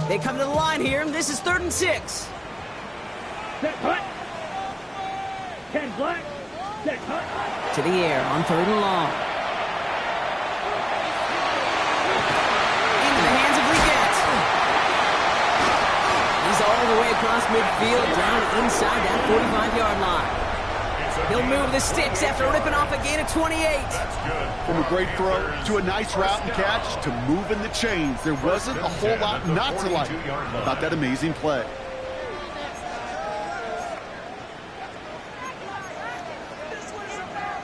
They come to the line here, and this is 3rd and 6. Set hut. 10 black. Set hut. To the air on 3rd and long. Into the hands of Leggett. He's all the way across midfield, down inside that 45-yard line. He'll move the sticks after ripping off a gain of 28. From a great throw to a nice route and catch to moving the chains, there wasn't a whole lot not to like about that amazing play.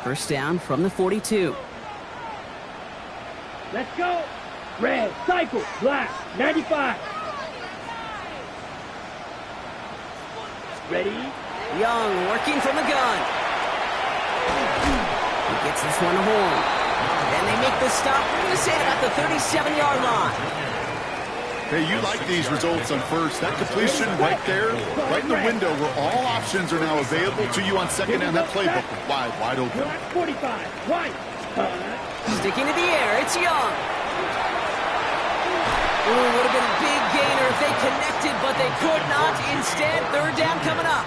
First down from the 42. Let's go. Red, cycle, black, 95. Ready? Young working from the gun. He gets this one home. And they make the stop. We're going to say about the 37-yard line. Hey, you like these results on first. That completion right there, right in the window where all options are now available to you on second down. That playbook wide open. 45, right. Sticking to the air, it's Young. Ooh, would have been a big gainer if they connected, but they could not. Instead, 3rd down coming up.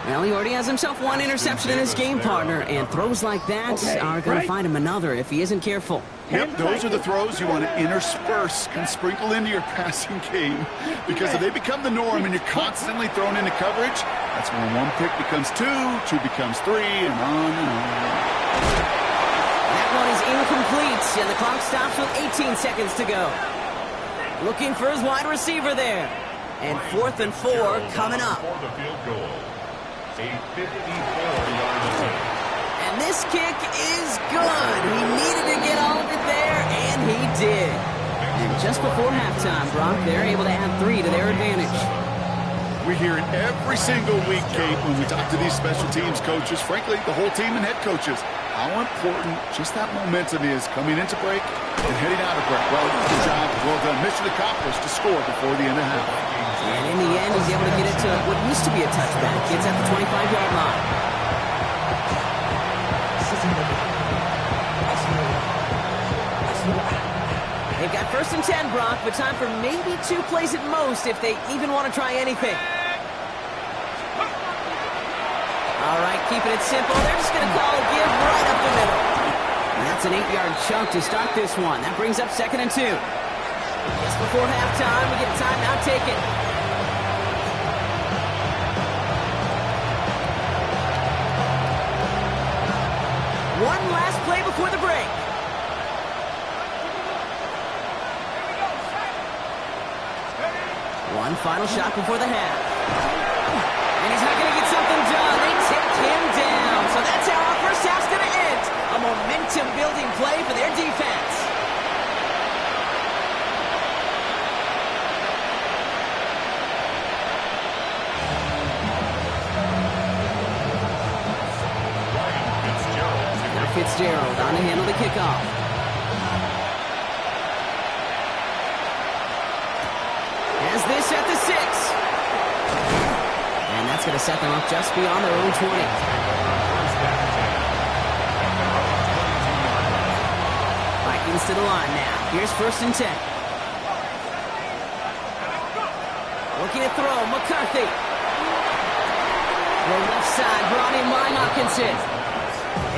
Well, he already has himself one interception in his game partner, and throws like that are going to find him another if he isn't careful. Yep, those are the throws you want to intersperse and sprinkle into your passing game, because if they become the norm and you're constantly thrown into coverage, that's when 1 pick becomes 2, 2 becomes 3, and on and on. That one is incomplete, and the clock stops with 18 seconds to go. Looking for his wide receiver there. And 4th and 4 coming up. And this kick is good. He needed to get all of it there, and he did. And just before halftime, Brock, they're able to add 3 to their advantage. We hear it every single week, Kate, when we talk to these special teams coaches, frankly, the whole team and head coaches, how important just that momentum is coming into break and heading out of break. Well, good job, well done. Mission accomplished to score before the end of half. And in the end, he's able to get it to what used to be a touchback. It's at the 25-yard line. They've got 1st and 10, Brock, but time for maybe 2 plays at most if they even want to try anything. All right, keeping it simple. They're just going to call a give right up the middle. And that's an 8-yard chunk to start this one. That brings up 2nd and 2. Just before halftime, we get a timeout taken. One last play before the break. One final shot before the half. And he's not going to get something done. They take him down. So that's how our first half's going to end. A momentum-building play for their defense. Now Fitzgerald on to handle the kickoff. Has this at the 6. And that's going to set them up just beyond their own 20. Vikings to the line now. Here's 1st and 10. Looking to throw, McCarthy. The left side brought in by Hawkinson.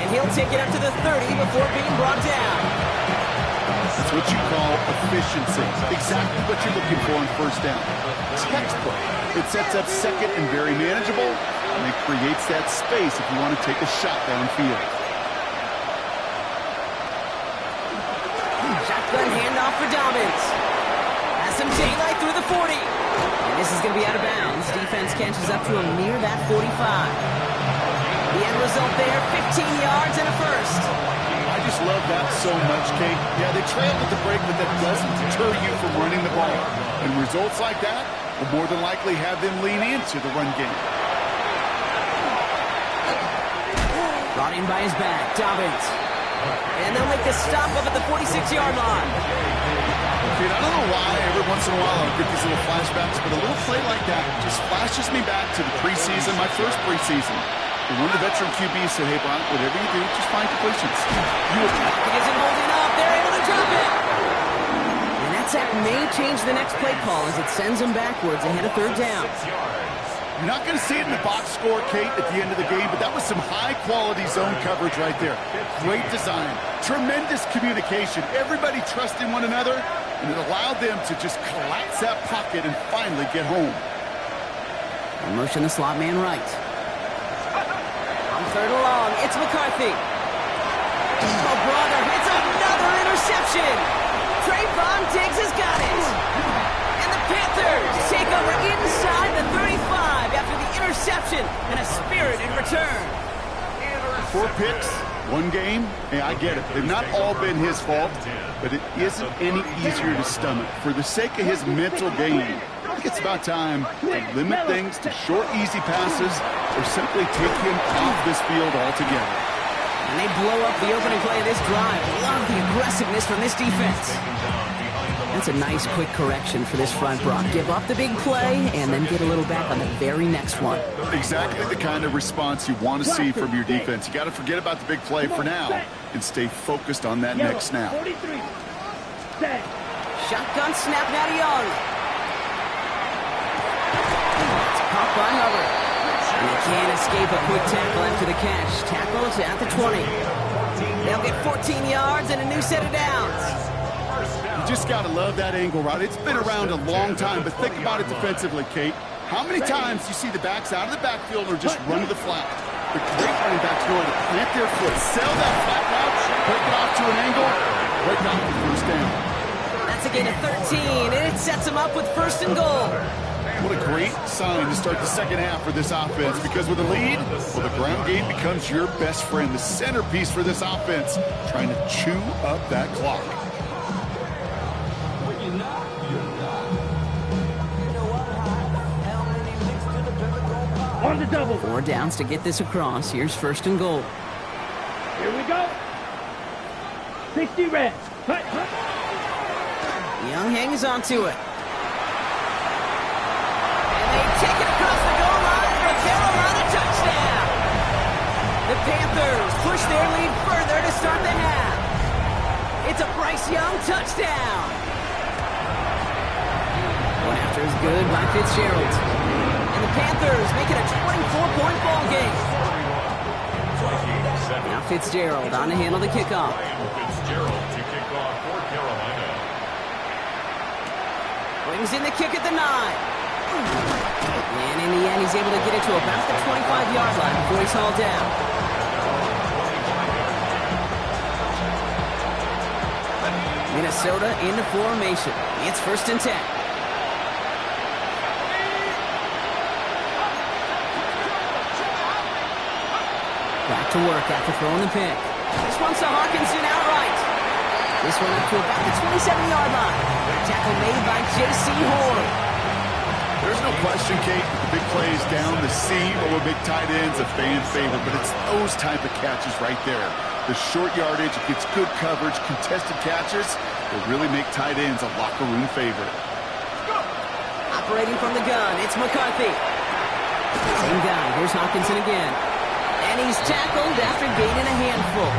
And he'll take it up to the 30 before being brought down. That's what you call efficiency. Exactly what you're looking for on 1st down. Textbook. It sets up 2nd and very manageable, and it creates that space if you want to take a shot downfield. Shotgun handoff for Dobbins. Has some daylight through the 40. And this is going to be out of bounds. Defense catches up to him near that 45. The end result there, 15 yards and a first. I just love that so much, Kate. Yeah, they trailed at the break, but that doesn't deter you from running the ball. And results like that will more than likely have them lean into the run game. Brought in by his back, Dobbins. And they'll make the stop up at the 46-yard line. Kate, I don't know why every once in a while I get these little flashbacks, but a little play like that just flashes me back to the preseason, my first preseason. And one of the veteran QBs said, hey, Brock, whatever you do, just find completions. He isn't holding up. They're able to drop it. And that's That sack may change the next play call as it sends them backwards ahead of third down. You're not going to see it in the box score, Kate, at the end of the game, but that was some high-quality zone coverage right there. Great design, tremendous communication, everybody trusting one another, and it allowed them to just collapse that pocket and finally get home. And motion the slot man right. On third and long, it's McCarthy. Oh, brother, it's another interception. Trayvon Diggs has got it. And the Panthers take over inside the 35 after the interception and a spirited return. 4 picks, 1 game. Hey, I get it. They've not all been his fault, but it isn't any easier to stomach. For the sake of his mental game, I think it's about time to limit things to short, easy passes or simply take him off this field altogether. And they blow up the opening play of this drive. Love the aggressiveness from this defense. That's a nice quick correction for this front, Brock. Give up the big play and then get a little back on the very next one. Exactly the kind of response you want to see from your defense. You got to forget about the big play for now and stay focused on that next snap. Shotgun snap now to Young. It's caught by Hubbard. And they can't escape a quick tackle after the catch. Tackles at the 20. They'll get 14 yards and a new set of downs. You just got to love that angle route. It's been around a long time, but think about it defensively, Kate. How many times do you see the backs out of the backfield or just run to the flat? The great running backs know how to plant their foot, sell that flat route, break it off to an angle, break off the first down. That's a gain of 13, and it sets them up with first and goal. What a great sign to start the second half for this offense, because with a lead, well, the ground game becomes your best friend, the centerpiece for this offense, trying to chew up that clock. On the double. 4 downs to get this across. Here's first and goal. Here we go. 60 red. Hut. Young hangs on to it. And they take it across the goal line for a Carolina touchdown. The Panthers push their lead further to start the half. It's a Bryce Young touchdown. Going after is good by Fitzgerald. And the Panthers make it a 24-point ball game. Now Fitzgerald on to handle the kickoff. Brings in the kick at the 9. And in the end, he's able to get it to about the 25-yard line before he's hauled down. Minnesota into formation. It's first and 10. Back to work after throwing the pick. This one's to Hawkinson outright. This one up to about the 27-yard line. Tackle made by J.C. Horn. There's no question, Kate, the big plays down the seam over big tight ends, a fan favorite, but it's those type of catches right there. The short yardage, it gets good coverage, contested catches, will really make tight ends a locker room favorite. Operating from the gun, it's McCarthy. Same guy, here's Hawkinson again. And he's tackled after gaining a handful.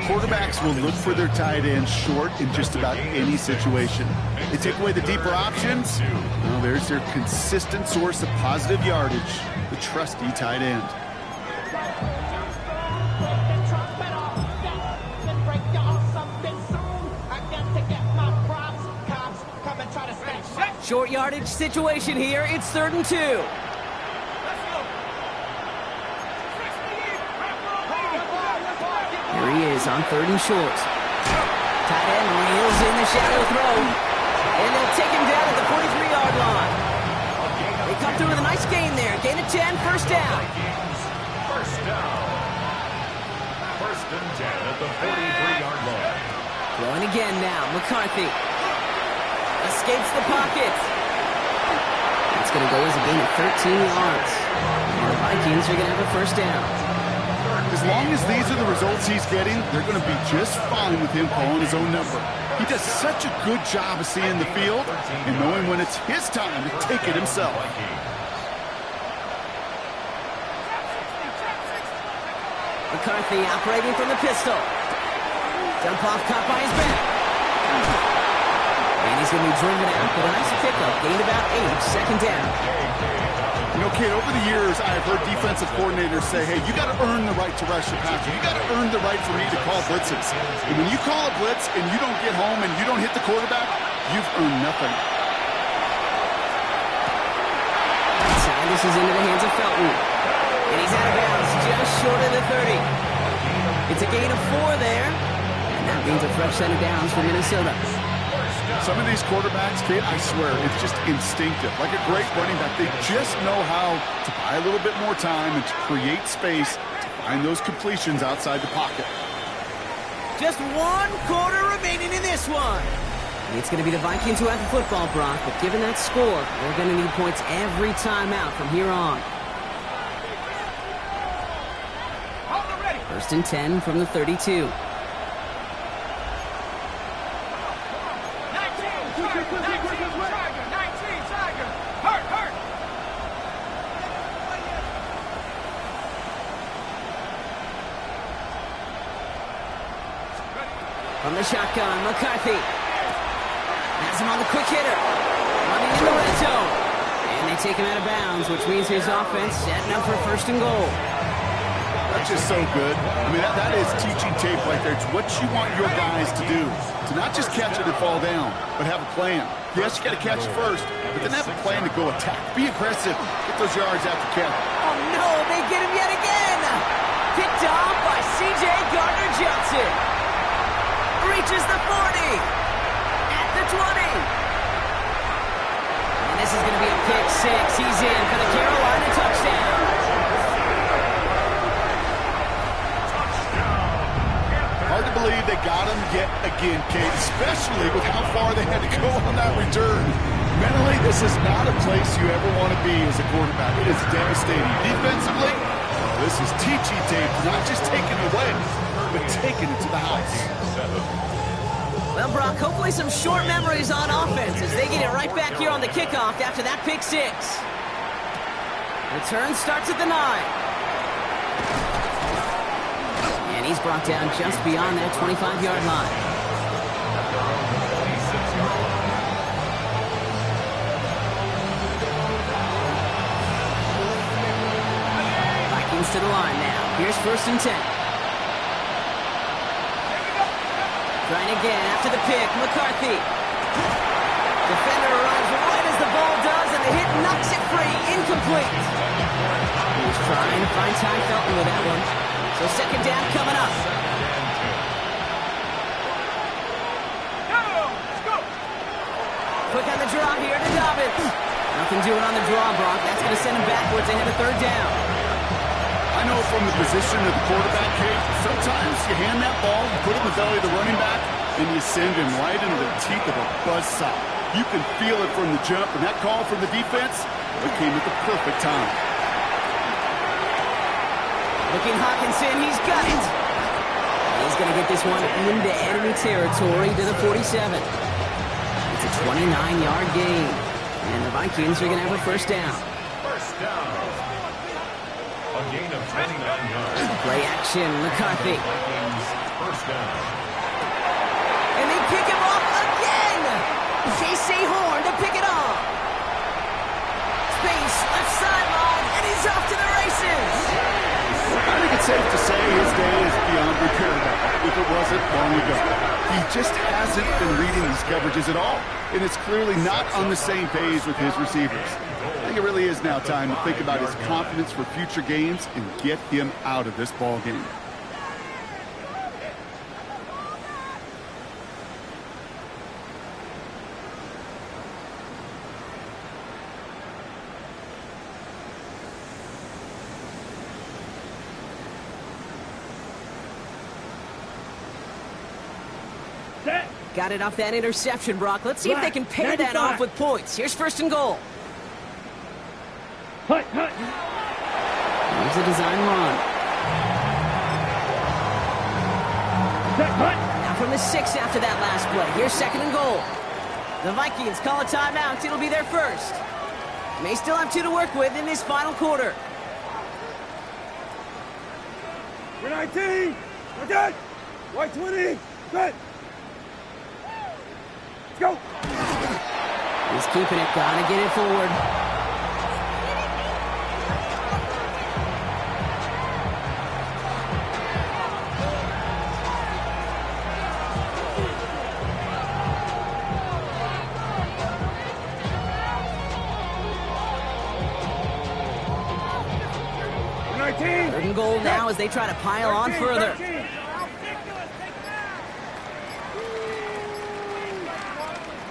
Quarterbacks will look for their tight end short in just about any situation. They take away the deeper options. Well, there's their consistent source of positive yardage, the trusty tight end. Short yardage situation here. It's 3rd and 2. Here he is on 3rd and short. Tight end reels in the shadow throw. And they'll take him down at the 43-yard line. They come through with a nice gain there. Gain of 10, first down. First and 10 at the 43-yard line. Throwing again now. McCarthy escapes the pocket. It's going to go as a gain of 13 yards. And the Vikings are going to have a first down. As long as these are the results he's getting, they're going to be just fine with him calling his own number. He does such a good job of seeing the field and knowing when it's his time to take it himself. McCarthy operating from the pistol. Jump off, caught by his back. And he's going to be driven out with a nice pickup. Gained about 8, second down. You know, kid, over the years, I've heard defensive coordinators say, hey, you got to earn the right to rush the passer. You got to earn the right for me to call blitzes. And when you call a blitz and you don't get home and you don't hit the quarterback, you've earned nothing. Inside, this is into the hands of Felton. And he's out of bounds, just short of the 30. It's a gain of 4 there. And that means a fresh set of downs for Minnesota. Some of these quarterbacks, kid, I swear, it's just instinctive. Like a great running back, they just know how to buy a little bit more time and to create space to find those completions outside the pocket. Just 1 quarter remaining in this one. It's going to be the Vikings who have the football, Brock, but given that score, they're going to need points every time out from here on. 1st and 10 from the 32. From the shotgun, McCarthy has him on the quick hitter, running in the red zone, and they take him out of bounds, which means his offense setting up for 1st and goal. That's just so good. I mean, that is teaching tape right there. It's what you want your guys to do, to not just catch it and fall down, but have a plan. Yes, you got to catch it first, but then have a plan to go attack. Be aggressive. Get those yards after catch. Oh no, they get him yet again. Picked off by C.J. Gardner-Johnson. Reaches the 40, at the 20. And this is going to be a pick 6. He's in for the Carolina touchdown. Hard to believe they got him yet again, Kate, especially with how far they had to go on that return. Mentally, this is not a place you ever want to be as a quarterback. It is devastating. Defensively, this is teaching tape, not just taking it away, but taking it to the house. Well, Brock, hopefully some short memories on offense as they get it right back here on the kickoff after that pick 6. Return starts at the 9. And he's brought down just beyond that 25-yard line. Vikings to the line now. Here's 1st and 10. Trying again after the pick, McCarthy. Defender arrives right as the ball does, and the hit knocks it free. Incomplete. He was trying to find Ty Felton with that one. So 2nd down coming up. Quick on the draw here to Dobbins. Nothing doing on the draw, Brock. That's going to send him backwards ahead of 3rd down. I know from the position of the quarterback, Kate, sometimes you hand that ball, you put it in the belly of the running back, and you send him right into the teeth of a buzzsaw. You can feel it from the jump, and that call from the defense, it came at the perfect time. Looking Hawkinson, he's got it. He's going to get this one into enemy territory to the 47. It's a 29-yard gain, and the Vikings are going to have a 1st down. First down. A gain of 29 yards. Play action, McCarthy. Vikings first down. And they pick him off again! Casey Horn to pick it off. Space, left sideline, and he's off to the races! I think it's safe to say his day is beyond repair now, if it wasn't long ago. He just hasn't been reading these coverages at all, and it's clearly not on the same page with his receivers. I think it really is now time to think about his confidence for future games and get him out of this ball game. Set. Got it off that interception, Brock. Let's see if they can pay that 95. off with points. Here's first and goal. Hut, hut. Here's a design run. Set, hut. Now from the 6 after that last play. Here's second and goal. The Vikings call a timeout. It'll be their first. May still have 2 to work with in this final quarter. We're 19. We're good. White 20. Good. Let's go. He's keeping it. Gotta get it forward. We're 19. Third and goal now as they try to pile on 13, further. 13.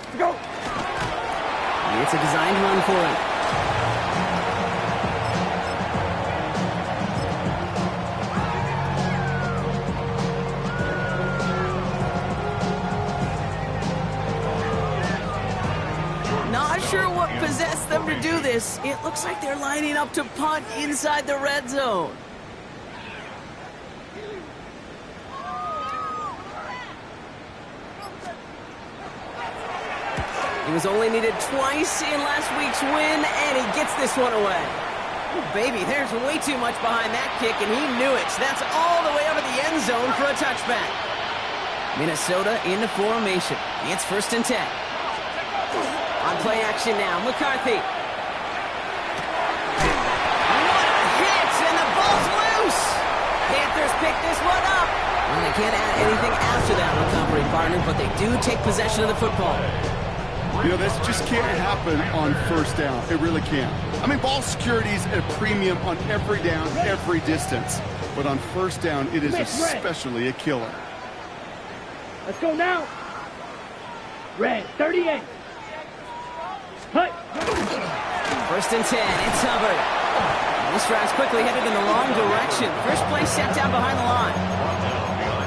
Let's go. It's a designed run for him. Not sure what possessed them to do this. It looks like they're lining up to punt inside the red zone. He was only needed twice in last week's win, and he gets this one away. Oh, baby, there's way too much behind that kick, and he knew it. That's all the way over the end zone for a touchback. Minnesota in the formation. It's first and 10. On play action now, McCarthy. What a hit, and the ball's loose. Panthers pick this one up. Well, they can't add anything after that recovery, partner, but they do take possession of the football. You know, this just can't happen on first down. It really can't. I mean, ball security's at a premium on every down, every distance. But on first down, it is especially a killer. Let's go now. Red 38. Hut. First and 10, it's Hubbard. This drive's quickly headed in the wrong direction. First play set down behind the line.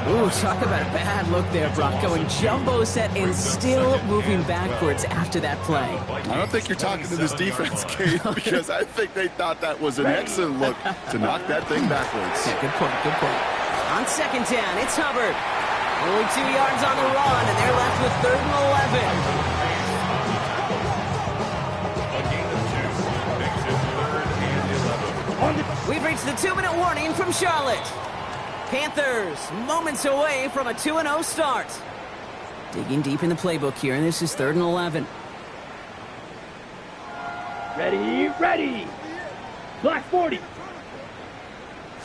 Ooh, talk about a bad look there, Brock. Going jumbo set and still moving backwards after that play. I don't think you're talking to this defense, Kate, because I think they thought that was an excellent look to knock that thing backwards. Yeah, good point, good point. On second down, it's Hubbard. Only 2 yards on the run, and they're left with third and 11. A gain of 2. Makes it third and 11. We've reached the 2-minute warning from Charlotte. Panthers moments away from a 2-0 start. Digging deep in the playbook here, and this is third and 11. Ready, ready. Black 40.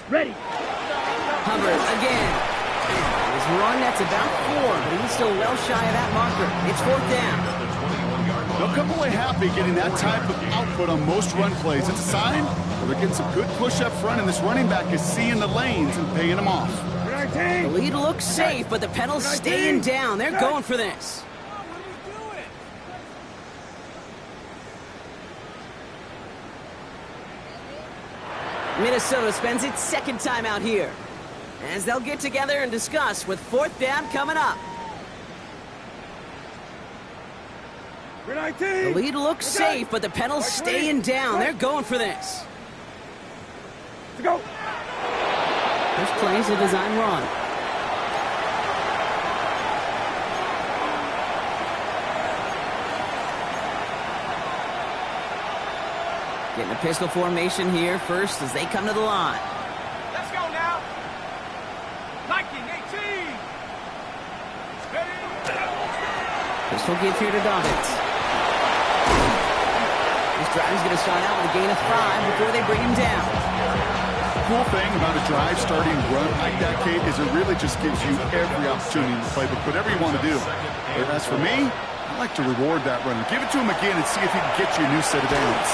Ready. Hubbard again. His run, that's about 4, but he's still well shy of that marker. It's fourth down. They'll come away happy getting that type of output on most run plays. It's a sign where they're getting some good push up front, and this running back is seeing the lanes and paying them off. The lead looks safe, but the pedal's staying down. They're going for this. Minnesota spends its second time out here, as they'll get together and discuss with fourth down coming up. The lead looks safe, but the pedal's staying down. They're going for this. Let's go. First play's a design run. Getting a pistol formation here first as they come to the line. Let's go now. Liking 18. Steady. Pistol give here to Dobbins. This drive is going to start out with a gain of 5 before they bring him down. The cool thing about a drive starting run like that, Kate, is it really just gives you every opportunity in the playbook, whatever you want to do. But as for me, I like to reward that runner. Give it to him again and see if he can get you a new set of downs.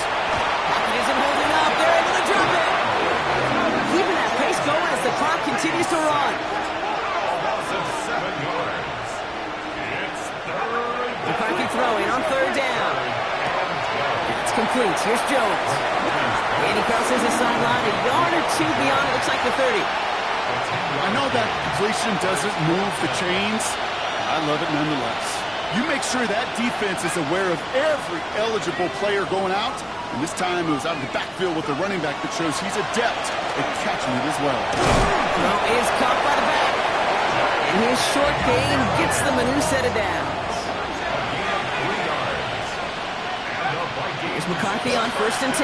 Pocket isn't holding up. They're able to drop it. Keeping that pace going as the clock continues to run. McCarthy throwing on 3rd down. It's complete. Here's Jones. And he crosses the sideline a yard or 2 beyond, it looks like the 30. I know that completion doesn't move the chains. I love it nonetheless. You make sure that defense is aware of every eligible player going out. And this time it was out of the backfield with the running back that shows he's adept at catching it as well. Throw is caught by the back. And his short gain gets them a new set of downs. Here's McCarthy on 1st and 10.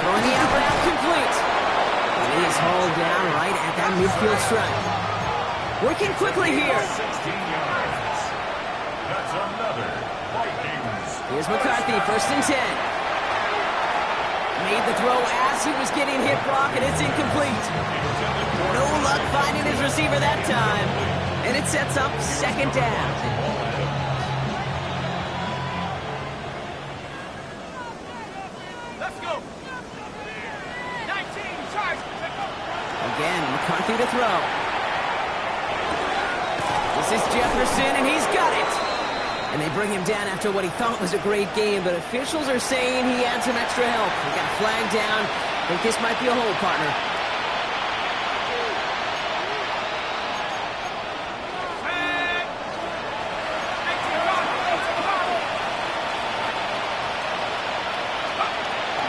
Throwing the out route complete. And he is hauled down right at that midfield stripe. Working quickly here. 16 yards. That's another Vikings. Here's McCarthy, 1st and 10. Made the throw as he was getting hit, Brock, and it's incomplete. No luck finding his receiver that time. And it sets up 2nd down. Let's go. 19. Charge. Again, McCarthy to throw. This is Jefferson, and he's got it. And they bring him down after what he thought was a great game, but officials are saying he had some extra help. He got a flag down. I think this might be a hold, partner.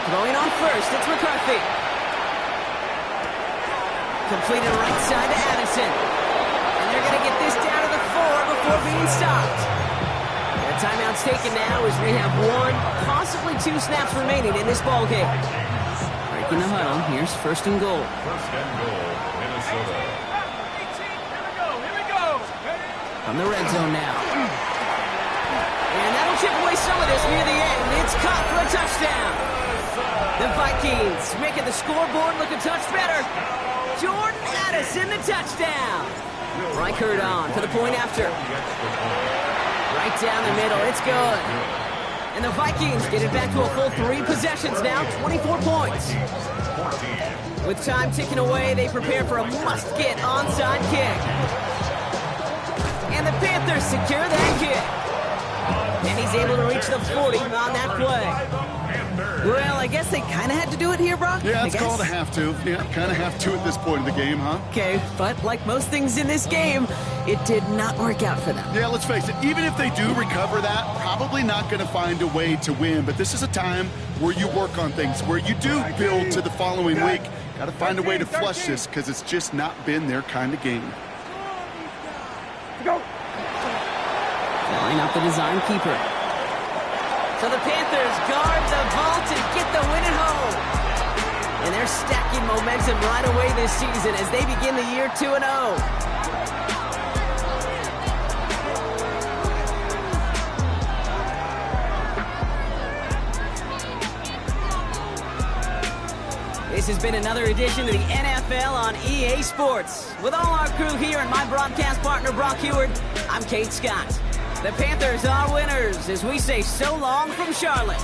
Throwing on 1st, it's McCarthy. Completed right side to Addison. And they're going to get this down to the 4 before being stopped. The timeout's taken now as we have 1, possibly 2 snaps remaining in this ball game. Breaking the huddle, here's 1st and goal. 1st and goal, Minnesota. 18. Here we go. From the red zone now. And that'll chip away some of this near the end. It's caught for a touchdown. The Vikings making the scoreboard look a touch better. Jordan Addison, the touchdown. Reichert on for the point after. Right down the middle, it's good. And the Vikings get it back to a full 3 possessions now, 24 points. With time ticking away, they prepare for a must-get onside kick. And the Panthers secure that kick. And he's able to reach the 40 on that play. Well, I guess they kind of had to do it here, Brock. Yeah, it's called a have to. Yeah, kind of have to at this point in the game, huh? Okay, but like most things in this game, it did not work out for them. Yeah, let's face it. Even if they do recover that, probably not going to find a way to win. But this is a time where you work on things, where you do build to the following week. Got to find a way to flush this because it's just not been their kind of game. Go. Line up the design keeper. So the Panthers guard the vault and get the win at home. And they're stacking momentum right away this season as they begin the year 2-0. This has been another edition of the NFL on EA Sports. With all our crew here and my broadcast partner, Brock Heward, I'm Kate Scott. The Panthers are winners as we say so long from Charlotte.